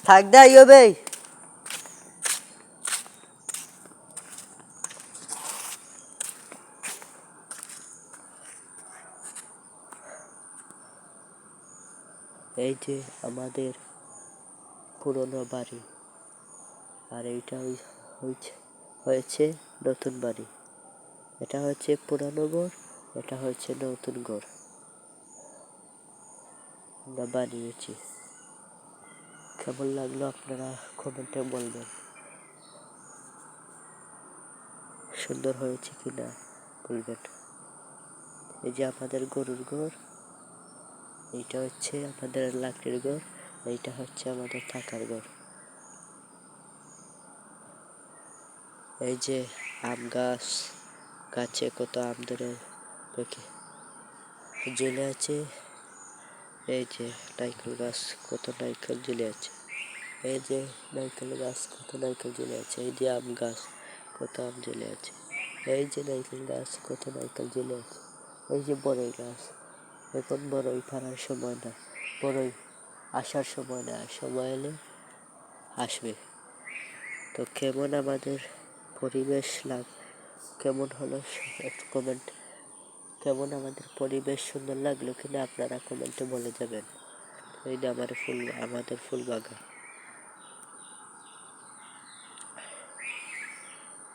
থাক দে ইবে এই যে আমাদের পুরনো বাড়ি, আর এইটা হয়েছে নতুন বাড়ি। এটা হচ্ছে পুরানো ঘর, এটা হচ্ছে নতুন ঘর আমরা বানিয়েছি। কেমন লাগলো আপনারা কমেন্টে বলবেন, সুন্দর হয়েছে কিনা বলবেন। এই যে আমাদের গরুর ঘর, এইটা হচ্ছে আমাদের লাকড়ির ঘর, এইটা হচ্ছে আমাদের থাকার ঘর। এই যে আম গাছ, গাছে কত আম ধরে পেকে ঝুলে আছে। এই যে নারকেল গাছ, কত নারকেল ঝুলে আছে। এই যে নারকেল গাছ, কত নারকেল ঝুলে আছে। এই যে আম গাছ, কত আম ঝুলে আছে। এই যে নারকেল গাছ, কত নারকেল ঝুলে আছে। এই যে বড়ই গাছ, এখন বড়ই পাড়ার সময় না, বড়ই আসার সময় না, সময় এলে আসবে। তো কেমন আমাদের পরিবেশ কেমন হলো একটু কমেন্ট, কেমন আমাদের পরিবেশ সুন্দর লাগলো কিনা আপনারা কমেন্টে বলে যাবেন। এই যে আমাদের ফুল বাগান।